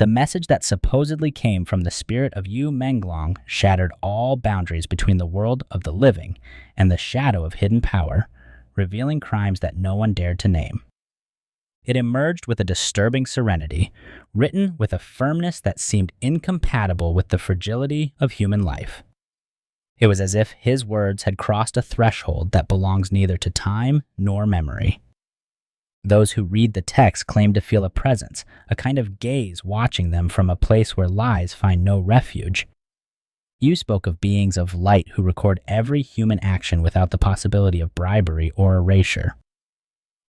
The message that supposedly came from the spirit of Yu Menglong shattered all boundaries between the world of the living and the shadow of hidden power, revealing crimes that no one dared to name. It emerged with a disturbing serenity, written with a firmness that seemed incompatible with the fragility of human life. It was as if his words had crossed a threshold that belongs neither to time nor memory. Those who read the text claim to feel a presence, a kind of gaze watching them from a place where lies find no refuge. You spoke of beings of light who record every human action without the possibility of bribery or erasure.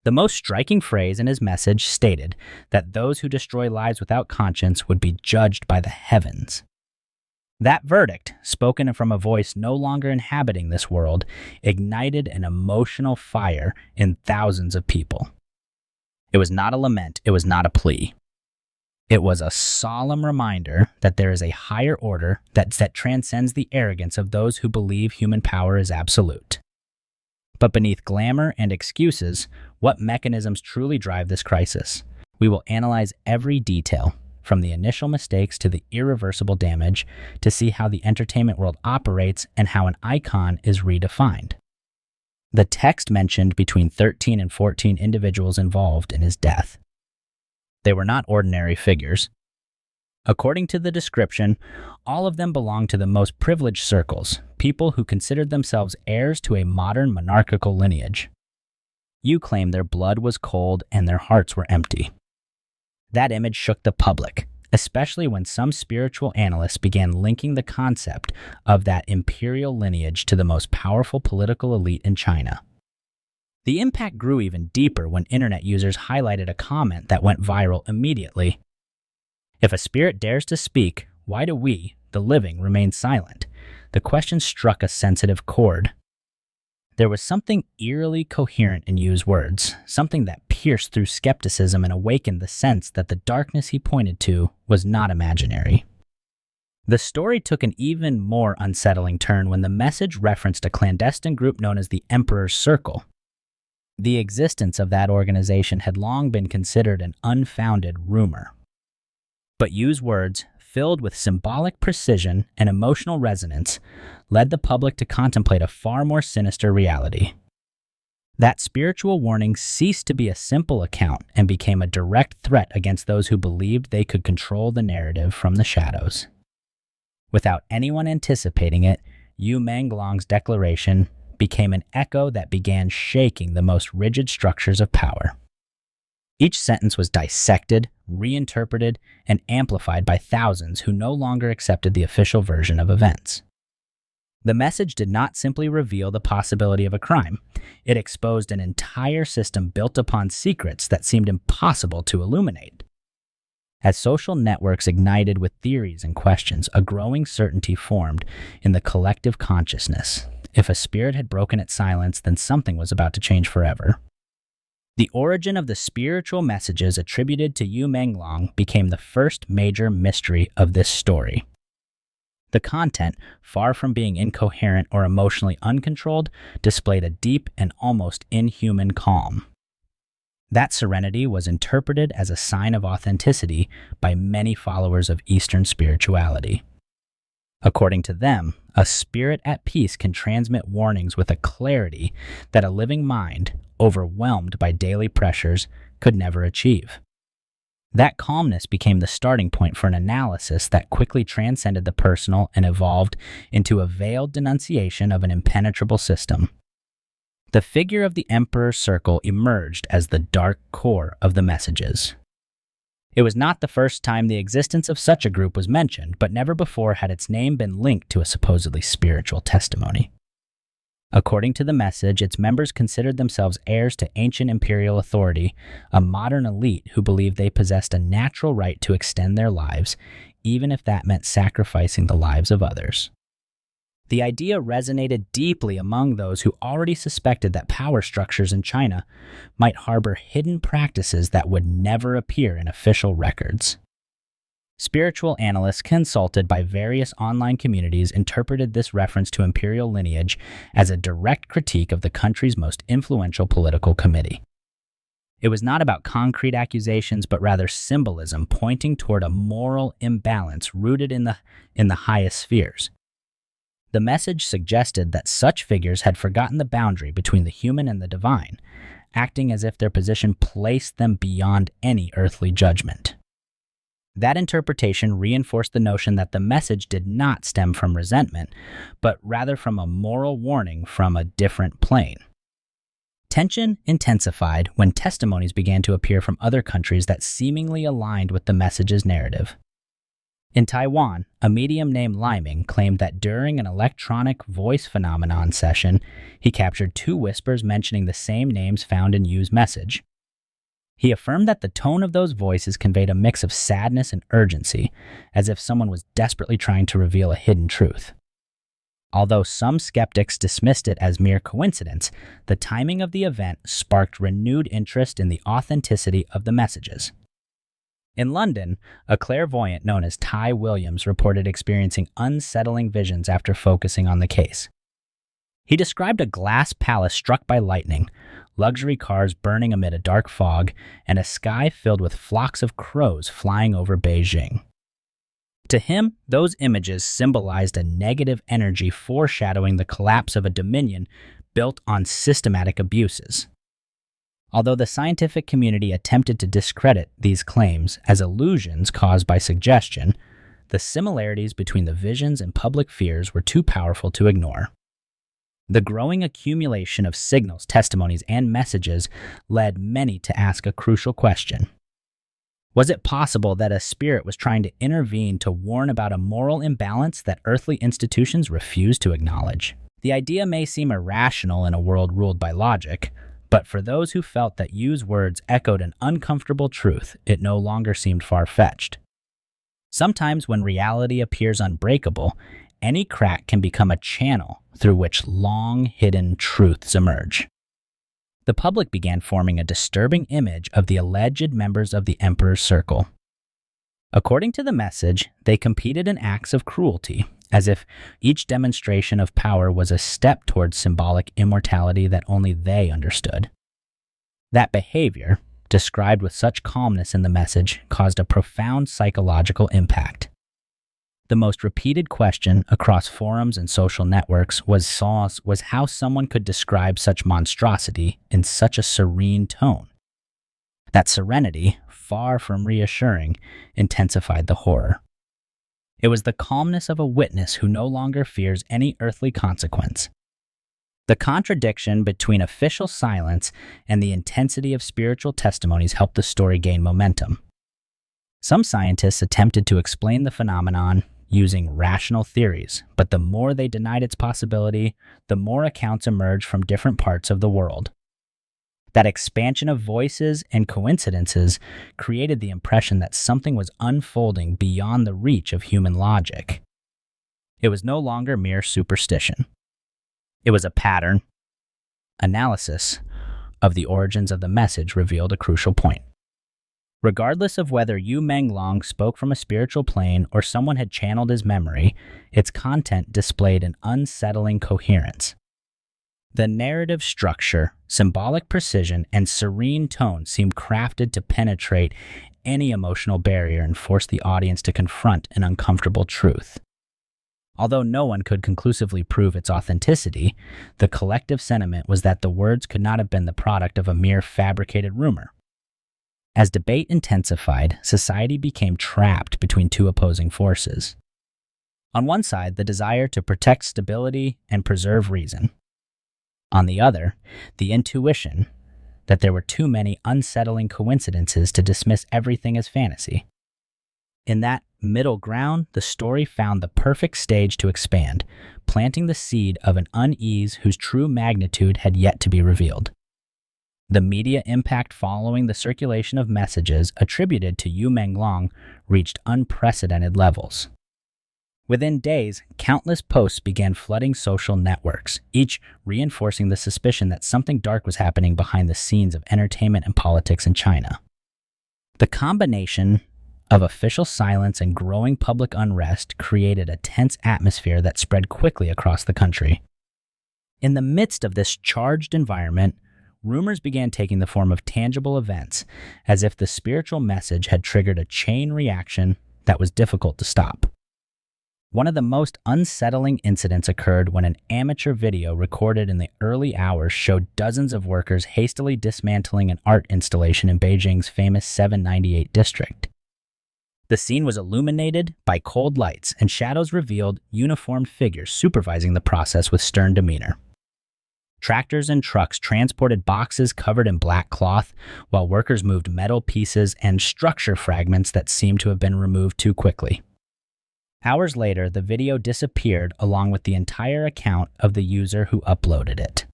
The most striking phrase in his message stated that those who destroy lives without conscience would be judged by the heavens. That verdict, spoken from a voice no longer inhabiting this world, ignited an emotional fire in thousands of people. It was not a lament, it was not a plea. It was a solemn reminder that there is a higher order that transcends the arrogance of those who believe human power is absolute. But beneath glamour and excuses, what mechanisms truly drive this crisis? We will analyze every detail, from the initial mistakes to the irreversible damage, to see how the entertainment world operates and how an icon is redefined. The text mentioned between 13 and 14 individuals involved in his death. They were not ordinary figures. According to the description, all of them belonged to the most privileged circles, people who considered themselves heirs to a modern monarchical lineage. You claim their blood was cold and their hearts were empty. That image shook the public, especially when some spiritual analysts began linking the concept of that imperial lineage to the most powerful political elite in China. The impact grew even deeper when internet users highlighted a comment that went viral immediately. If a spirit dares to speak, why do we, the living, remain silent? The question struck a sensitive chord. There was something eerily coherent in Yu's words, something that pierced through skepticism and awakened the sense that the darkness he pointed to was not imaginary. The story took an even more unsettling turn when the message referenced a clandestine group known as the Emperor's Circle. The existence of that organization had long been considered an unfounded rumor. But Yu's words, filled with symbolic precision and emotional resonance, led the public to contemplate a far more sinister reality. That spiritual warning ceased to be a simple account and became a direct threat against those who believed they could control the narrative from the shadows. Without anyone anticipating it, Yu Menglong's declaration became an echo that began shaking the most rigid structures of power. Each sentence was dissected, reinterpreted, and amplified by thousands who no longer accepted the official version of events. The message did not simply reveal the possibility of a crime. It exposed an entire system built upon secrets that seemed impossible to illuminate. As social networks ignited with theories and questions, a growing certainty formed in the collective consciousness. If a spirit had broken its silence, then something was about to change forever. The origin of the spiritual messages attributed to Yu Menglong became the first major mystery of this story. The content, far from being incoherent or emotionally uncontrolled, displayed a deep and almost inhuman calm. That serenity was interpreted as a sign of authenticity by many followers of Eastern spirituality. According to them, a spirit at peace can transmit warnings with a clarity that a living mind, overwhelmed by daily pressures, could never achieve. That calmness became the starting point for an analysis that quickly transcended the personal and evolved into a veiled denunciation of an impenetrable system. The figure of the Emperor's Circle emerged as the dark core of the messages. It was not the first time the existence of such a group was mentioned, but never before had its name been linked to a supposedly spiritual testimony. According to the message, its members considered themselves heirs to ancient imperial authority, a modern elite who believed they possessed a natural right to extend their lives, even if that meant sacrificing the lives of others. The idea resonated deeply among those who already suspected that power structures in China might harbor hidden practices that would never appear in official records. Spiritual analysts consulted by various online communities interpreted this reference to imperial lineage as a direct critique of the country's most influential political committee. It was not about concrete accusations, but rather symbolism pointing toward a moral imbalance rooted in the highest spheres. The message suggested that such figures had forgotten the boundary between the human and the divine, acting as if their position placed them beyond any earthly judgment. That interpretation reinforced the notion that the message did not stem from resentment, but rather from a moral warning from a different plane. Tension intensified when testimonies began to appear from other countries that seemingly aligned with the message's narrative. In Taiwan, a medium named Liming claimed that during an electronic voice phenomenon session, he captured 2 whispers mentioning the same names found in Yu's message. He affirmed that the tone of those voices conveyed a mix of sadness and urgency, as if someone was desperately trying to reveal a hidden truth. Although some skeptics dismissed it as mere coincidence, the timing of the event sparked renewed interest in the authenticity of the messages. In London, a clairvoyant known as Ty Williams reported experiencing unsettling visions after focusing on the case. He described a glass palace struck by lightning, luxury cars burning amid a dark fog, and a sky filled with flocks of crows flying over Beijing. To him, those images symbolized a negative energy foreshadowing the collapse of a dominion built on systematic abuses. Although the scientific community attempted to discredit these claims as illusions caused by suggestion, the similarities between the visions and public fears were too powerful to ignore. The growing accumulation of signals, testimonies, and messages led many to ask a crucial question. Was it possible that a spirit was trying to intervene to warn about a moral imbalance that earthly institutions refused to acknowledge? The idea may seem irrational in a world ruled by logic, but for those who felt that Yu's words echoed an uncomfortable truth, it no longer seemed far-fetched. Sometimes when reality appears unbreakable, any crack can become a channel through which long-hidden truths emerge. The public began forming a disturbing image of the alleged members of the Emperor's Circle. According to the message, they competed in acts of cruelty, as if each demonstration of power was a step towards symbolic immortality that only they understood. That behavior, described with such calmness in the message, caused a profound psychological impact. The most repeated question across forums and social networks was how someone could describe such monstrosity in such a serene tone. That serenity, far from reassuring, intensified the horror. It was the calmness of a witness who no longer fears any earthly consequence. The contradiction between official silence and the intensity of spiritual testimonies helped the story gain momentum. Some scientists attempted to explain the phenomenon using rational theories, but the more they denied its possibility, the more accounts emerged from different parts of the world. That expansion of voices and coincidences created the impression that something was unfolding beyond the reach of human logic. It was no longer mere superstition. It was a pattern. Analysis of the origins of the message revealed a crucial point. Regardless of whether Yu Menglong spoke from a spiritual plane or someone had channeled his memory, its content displayed an unsettling coherence. The narrative structure, symbolic precision, and serene tone seemed crafted to penetrate any emotional barrier and force the audience to confront an uncomfortable truth. Although no one could conclusively prove its authenticity, the collective sentiment was that the words could not have been the product of a mere fabricated rumor. As debate intensified, society became trapped between 2 opposing forces. On one side, the desire to protect stability and preserve reason. On the other, the intuition that there were too many unsettling coincidences to dismiss everything as fantasy. In that middle ground, the story found the perfect stage to expand, planting the seed of an unease whose true magnitude had yet to be revealed. The media impact following the circulation of messages attributed to Yu Menglong reached unprecedented levels. Within days, countless posts began flooding social networks, each reinforcing the suspicion that something dark was happening behind the scenes of entertainment and politics in China. The combination of official silence and growing public unrest created a tense atmosphere that spread quickly across the country. In the midst of this charged environment, rumors began taking the form of tangible events, as if the spiritual message had triggered a chain reaction that was difficult to stop. One of the most unsettling incidents occurred when an amateur video recorded in the early hours showed dozens of workers hastily dismantling an art installation in Beijing's famous 798 district. The scene was illuminated by cold lights, and shadows revealed uniformed figures supervising the process with stern demeanor. Tractors and trucks transported boxes covered in black cloth, while workers moved metal pieces and structure fragments that seemed to have been removed too quickly. Hours later, the video disappeared along with the entire account of the user who uploaded it.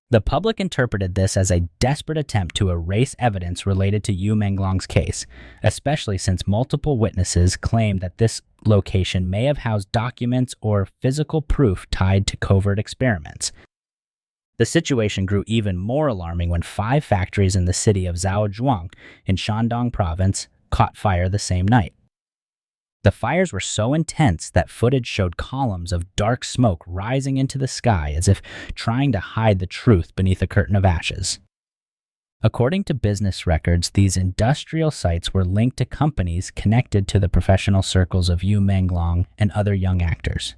The public interpreted this as a desperate attempt to erase evidence related to Yu Menglong's case, especially since multiple witnesses claimed that this location may have housed documents or physical proof tied to covert experiments. The situation grew even more alarming when 5 factories in the city of Zhaozhuang in Shandong province caught fire the same night. The fires were so intense that footage showed columns of dark smoke rising into the sky as if trying to hide the truth beneath a curtain of ashes. According to business records, these industrial sites were linked to companies connected to the professional circles of Yu Menglong and other young actors.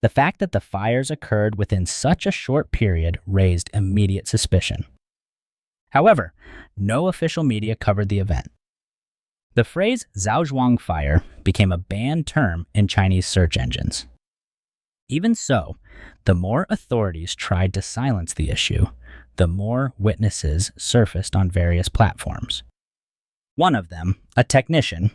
The fact that the fires occurred within such a short period raised immediate suspicion. However, no official media covered the event. The phrase Zhaozhuang fire became a banned term in Chinese search engines. Even so, the more authorities tried to silence the issue, the more witnesses surfaced on various platforms. One of them, a technician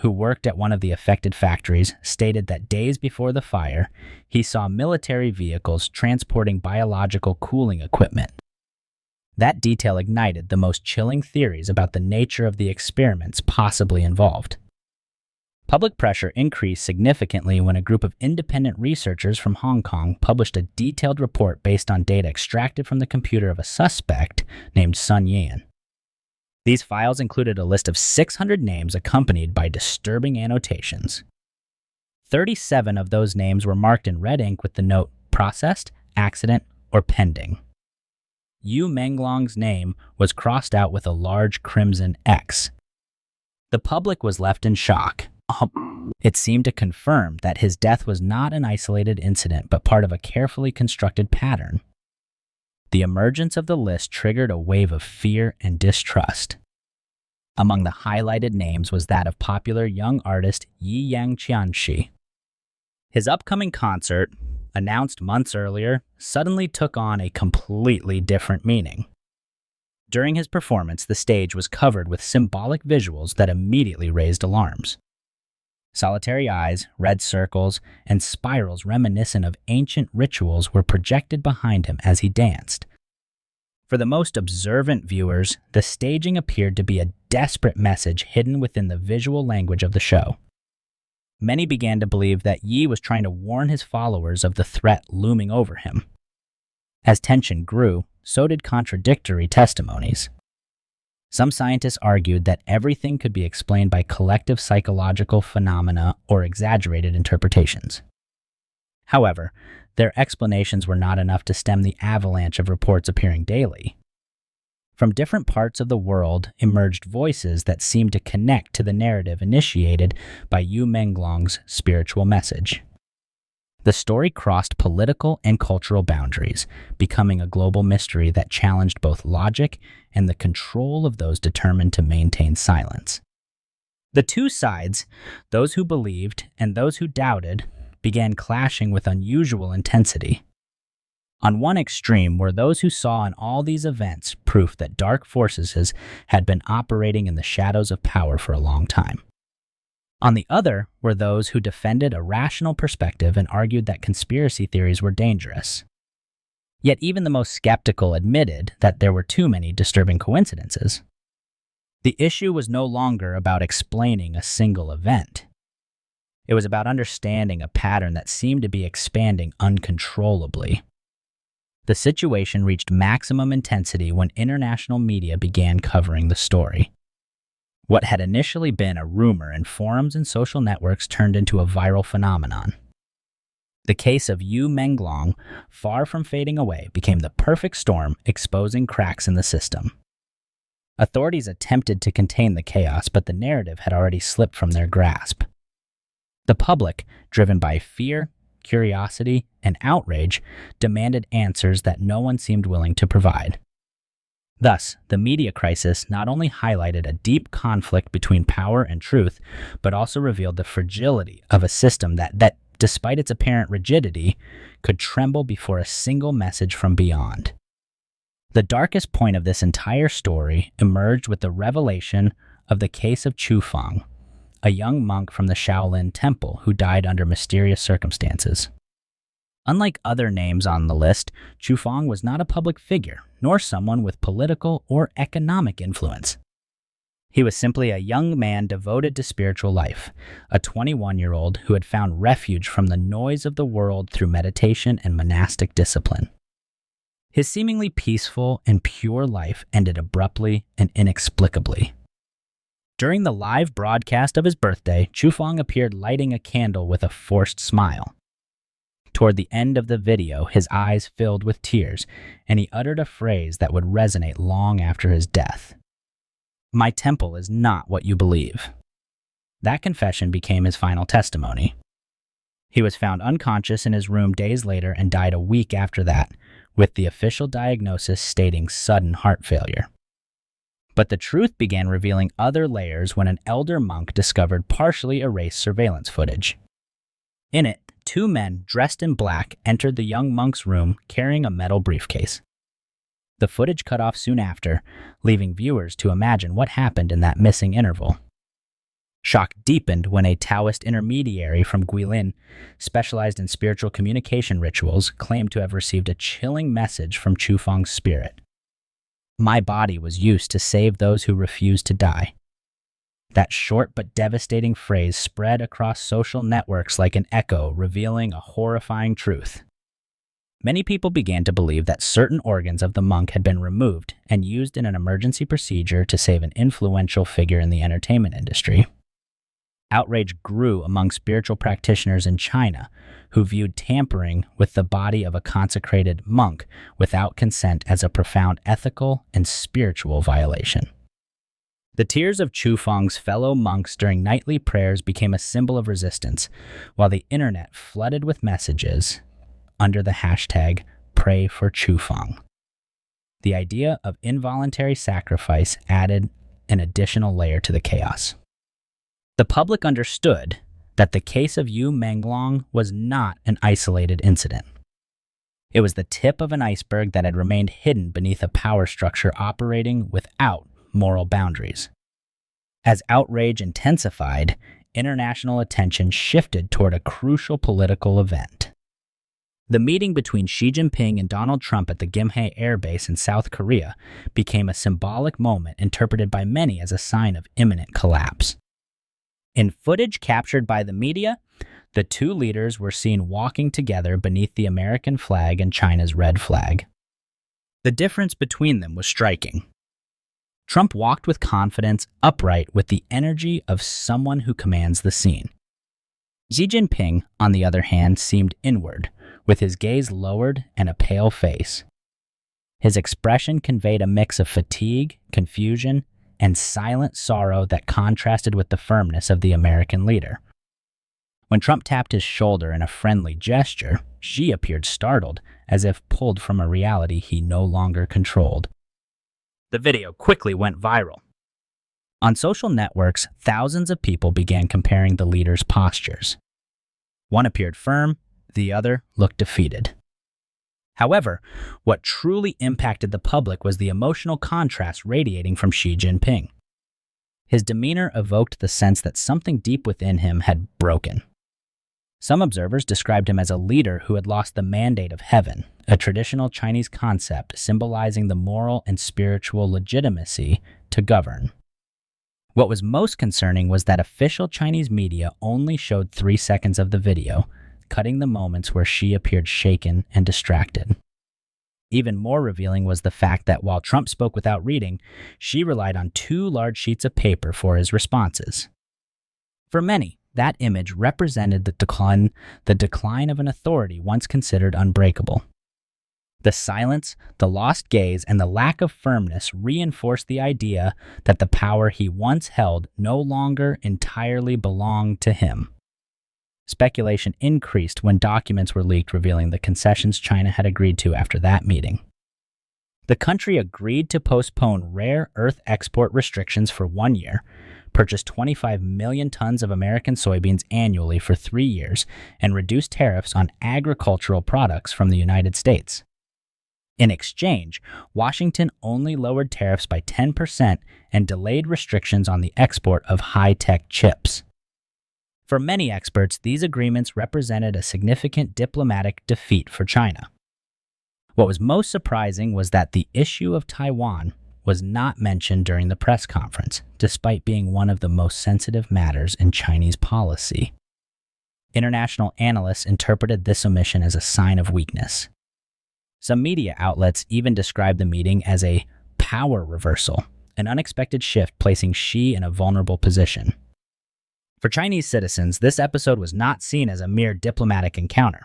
who worked at one of the affected factories, stated that days before the fire, he saw military vehicles transporting biological cooling equipment. That detail ignited the most chilling theories about the nature of the experiments possibly involved. Public pressure increased significantly when a group of independent researchers from Hong Kong published a detailed report based on data extracted from the computer of a suspect named Sun Yan. These files included a list of 600 names accompanied by disturbing annotations. 37 of those names were marked in red ink with the note processed, accident, or pending. Yu Menglong's name was crossed out with a large crimson X. The public was left in shock. It seemed to confirm that his death was not an isolated incident, but part of a carefully constructed pattern. The emergence of the list triggered a wave of fear and distrust. Among the highlighted names was that of popular young artist Yi Yang Qianxi. His upcoming concert, announced months earlier, suddenly took on a completely different meaning. During his performance, the stage was covered with symbolic visuals that immediately raised alarms. Solitary eyes, red circles, and spirals reminiscent of ancient rituals were projected behind him as he danced. For the most observant viewers, the staging appeared to be a desperate message hidden within the visual language of the show. Many began to believe that Yi was trying to warn his followers of the threat looming over him. As tension grew, so did contradictory testimonies. Some scientists argued that everything could be explained by collective psychological phenomena or exaggerated interpretations. However, their explanations were not enough to stem the avalanche of reports appearing daily. From different parts of the world emerged voices that seemed to connect to the narrative initiated by Yu Menglong's spiritual message. The story crossed political and cultural boundaries, becoming a global mystery that challenged both logic and the control of those determined to maintain silence. The two sides, those who believed and those who doubted, began clashing with unusual intensity. On one extreme were those who saw in all these events proof that dark forces had been operating in the shadows of power for a long time. On the other were those who defended a rational perspective and argued that conspiracy theories were dangerous. Yet even the most skeptical admitted that there were too many disturbing coincidences. The issue was no longer about explaining a single event. It was about understanding a pattern that seemed to be expanding uncontrollably. The situation reached maximum intensity when international media began covering the story. What had initially been a rumor in forums and social networks turned into a viral phenomenon. The case of Yu Menglong, far from fading away, became the perfect storm, exposing cracks in the system. Authorities attempted to contain the chaos, but the narrative had already slipped from their grasp. The public, driven by fear, curiosity, and outrage, demanded answers that no one seemed willing to provide. Thus, the media crisis not only highlighted a deep conflict between power and truth, but also revealed the fragility of a system that, despite its apparent rigidity, could tremble before a single message from beyond. The darkest point of this entire story emerged with the revelation of the case of Chu Feng, a young monk from the Shaolin Temple who died under mysterious circumstances. Unlike other names on the list, Chu Feng was not a public figure, nor someone with political or economic influence. He was simply a young man devoted to spiritual life, a 21-year-old who had found refuge from the noise of the world through meditation and monastic discipline. His seemingly peaceful and pure life ended abruptly and inexplicably. During the live broadcast of his birthday, Chu Feng appeared lighting a candle with a forced smile. Toward the end of the video, his eyes filled with tears, and he uttered a phrase that would resonate long after his death. "My temple is not what you believe." That confession became his final testimony. He was found unconscious in his room days later and died a week after that, with the official diagnosis stating sudden heart failure. But the truth began revealing other layers when an elder monk discovered partially erased surveillance footage. In it, two men dressed in black entered the young monk's room carrying a metal briefcase. The footage cut off soon after, leaving viewers to imagine what happened in that missing interval. Shock deepened when a Taoist intermediary from Guilin, specialized in spiritual communication rituals, claimed to have received a chilling message from Chu Feng's spirit. "My body was used to save those who refused to die." That short but devastating phrase spread across social networks like an echo, revealing a horrifying truth. Many people began to believe that certain organs of the monk had been removed and used in an emergency procedure to save an influential figure in the entertainment industry. Outrage grew among spiritual practitioners in China, who viewed tampering with the body of a consecrated monk without consent as a profound ethical and spiritual violation. The tears of Chu Feng's fellow monks during nightly prayers became a symbol of resistance, while the internet flooded with messages under the hashtag Pray for Chu Feng. The idea of involuntary sacrifice added an additional layer to the chaos. The public understood that the case of Yu Menglong was not an isolated incident. It was the tip of an iceberg that had remained hidden beneath a power structure operating without moral boundaries. As outrage intensified, international attention shifted toward a crucial political event. The meeting between Xi Jinping and Donald Trump at the Gimhae Air Base in South Korea became a symbolic moment interpreted by many as a sign of imminent collapse. In footage captured by the media, the two leaders were seen walking together beneath the American flag and China's red flag. The difference between them was striking. Trump walked with confidence, upright, with the energy of someone who commands the scene. Xi Jinping, on the other hand, seemed inward, with his gaze lowered and a pale face. His expression conveyed a mix of fatigue, confusion, and silent sorrow that contrasted with the firmness of the American leader. When Trump tapped his shoulder in a friendly gesture, Xi appeared startled, as if pulled from a reality he no longer controlled. The video quickly went viral. On social networks, thousands of people began comparing the leaders' postures. One appeared firm, the other looked defeated. However, what truly impacted the public was the emotional contrast radiating from Xi Jinping. His demeanor evoked the sense that something deep within him had broken. Some observers described him as a leader who had lost the mandate of heaven, a traditional Chinese concept symbolizing the moral and spiritual legitimacy to govern. What was most concerning was that official Chinese media only showed 3 seconds of the video, cutting the moments where Xi appeared shaken and distracted. Even more revealing was the fact that while Trump spoke without reading, Xi relied on 2 large sheets of paper for his responses. For many, That image represented the decline of an authority once considered unbreakable. The silence, the lost gaze, and the lack of firmness reinforced the idea that the power he once held no longer entirely belonged to him. Speculation increased when documents were leaked revealing the concessions China had agreed to after that meeting. The country agreed to postpone rare earth export restrictions for 1 year, purchase 25 million tons of American soybeans annually for 3 years, and reduce tariffs on agricultural products from the United States. In exchange, Washington only lowered tariffs by 10% and delayed restrictions on the export of high-tech chips. For many experts, these agreements represented a significant diplomatic defeat for China. What was most surprising was that the issue of Taiwan was not mentioned during the press conference, despite being one of the most sensitive matters in Chinese policy. International analysts interpreted this omission as a sign of weakness. Some media outlets even described the meeting as a power reversal, an unexpected shift placing Xi in a vulnerable position. For Chinese citizens, this episode was not seen as a mere diplomatic encounter.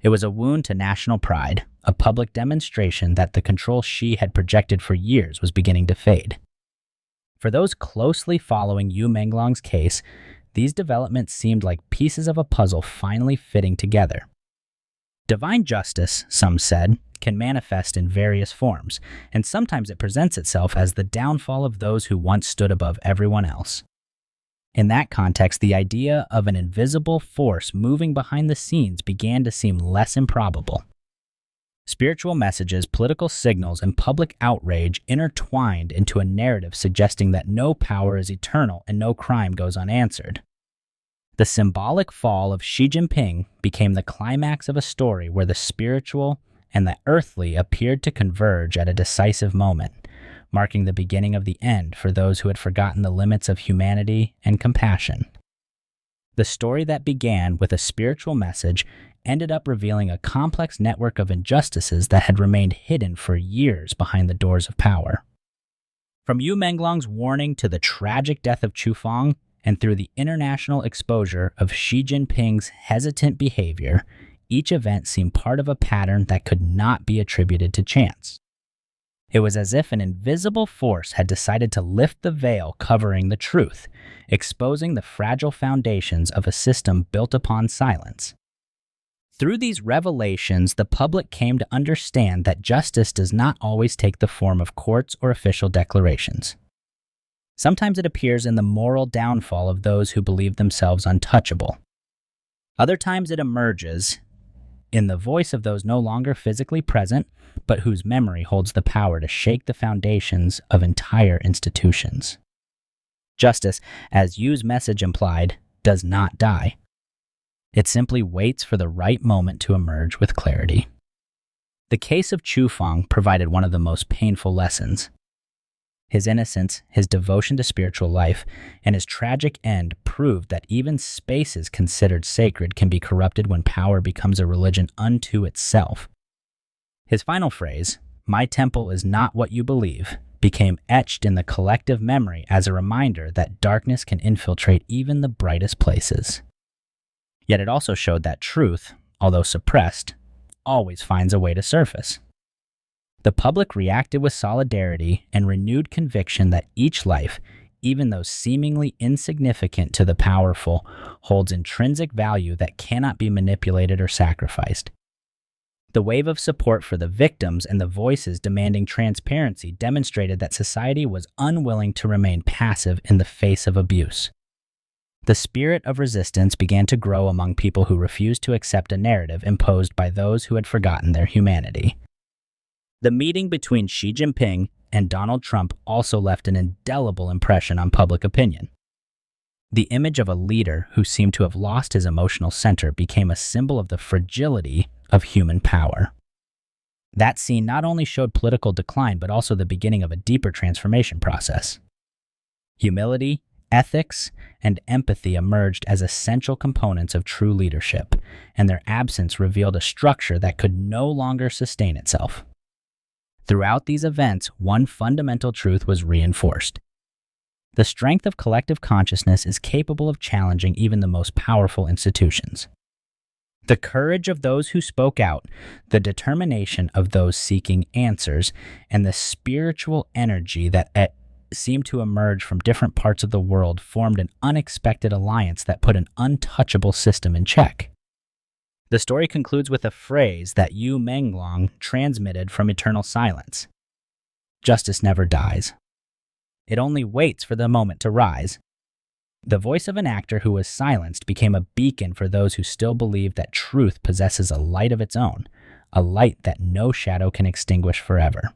It was a wound to national pride, a public demonstration that the control Xi had projected for years was beginning to fade. For those closely following Yu Menglong's case, these developments seemed like pieces of a puzzle finally fitting together. Divine justice, some said, can manifest in various forms, and sometimes it presents itself as the downfall of those who once stood above everyone else. In that context, the idea of an invisible force moving behind the scenes began to seem less improbable. Spiritual messages, political signals, and public outrage intertwined into a narrative suggesting that no power is eternal and no crime goes unanswered. The symbolic fall of Xi Jinping became the climax of a story where the spiritual and the earthly appeared to converge at a decisive moment, marking the beginning of the end for those who had forgotten the limits of humanity and compassion. The story that began with a spiritual message ended up revealing a complex network of injustices that had remained hidden for years behind the doors of power. From Yu Menglong's warning to the tragic death of Chu Feng, and through the international exposure of Xi Jinping's hesitant behavior, each event seemed part of a pattern that could not be attributed to chance. It was as if an invisible force had decided to lift the veil covering the truth, exposing the fragile foundations of a system built upon silence. Through these revelations, the public came to understand that justice does not always take the form of courts or official declarations. Sometimes it appears in the moral downfall of those who believe themselves untouchable. Other times it emerges in the voice of those no longer physically present, but whose memory holds the power to shake the foundations of entire institutions. Justice, as Yu's message implied, does not die. It simply waits for the right moment to emerge with clarity. The case of Chu Feng provided one of the most painful lessons. His innocence, his devotion to spiritual life, and his tragic end proved that even spaces considered sacred can be corrupted when power becomes a religion unto itself. His final phrase, "My temple is not what you believe," became etched in the collective memory as a reminder that darkness can infiltrate even the brightest places. Yet it also showed that truth, although suppressed, always finds a way to surface. The public reacted with solidarity and renewed conviction that each life, even though seemingly insignificant to the powerful, holds intrinsic value that cannot be manipulated or sacrificed. The wave of support for the victims and the voices demanding transparency demonstrated that society was unwilling to remain passive in the face of abuse. The spirit of resistance began to grow among people who refused to accept a narrative imposed by those who had forgotten their humanity. The meeting between Xi Jinping and Donald Trump also left an indelible impression on public opinion. The image of a leader who seemed to have lost his emotional center became a symbol of the fragility of human power. That scene not only showed political decline, but also the beginning of a deeper transformation process. Humility, ethics, and empathy emerged as essential components of true leadership, and their absence revealed a structure that could no longer sustain itself. Throughout these events, one fundamental truth was reinforced. The strength of collective consciousness is capable of challenging even the most powerful institutions. The courage of those who spoke out, the determination of those seeking answers, and the spiritual energy that seemed to emerge from different parts of the world formed an unexpected alliance that put an untouchable system in check. The story concludes with a phrase that Yu Menglong transmitted from eternal silence. Justice never dies. It only waits for the moment to rise. The voice of an actor who was silenced became a beacon for those who still believe that truth possesses a light of its own, a light that no shadow can extinguish forever.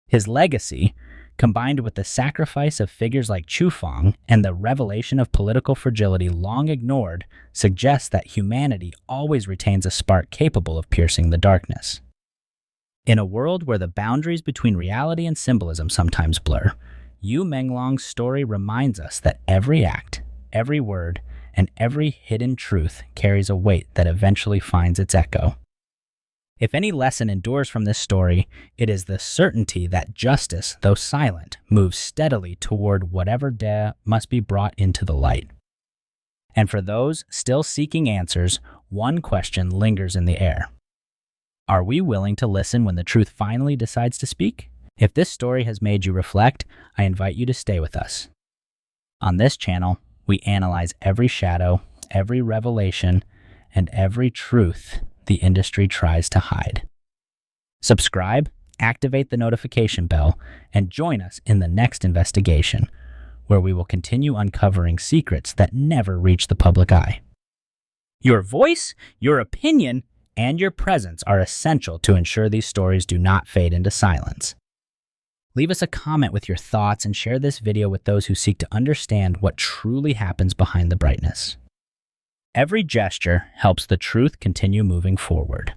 His legacy, combined with the sacrifice of figures like Chu Feng and the revelation of political fragility long ignored, suggests that humanity always retains a spark capable of piercing the darkness. In a world where the boundaries between reality and symbolism sometimes blur, Yu Menglong's story reminds us that every act, every word, and every hidden truth carries a weight that eventually finds its echo. If any lesson endures from this story, it is the certainty that justice, though silent, moves steadily toward whatever must be brought into the light. And for those still seeking answers, one question lingers in the air. Are we willing to listen when the truth finally decides to speak? If this story has made you reflect, I invite you to stay with us. On this channel, we analyze every shadow, every revelation, and every truth the industry tries to hide. Subscribe, activate the notification bell, and join us in the next investigation, where we will continue uncovering secrets that never reach the public eye. Your voice, your opinion, and your presence are essential to ensure these stories do not fade into silence. Leave us a comment with your thoughts and share this video with those who seek to understand what truly happens behind the brightness. Every gesture helps the truth continue moving forward.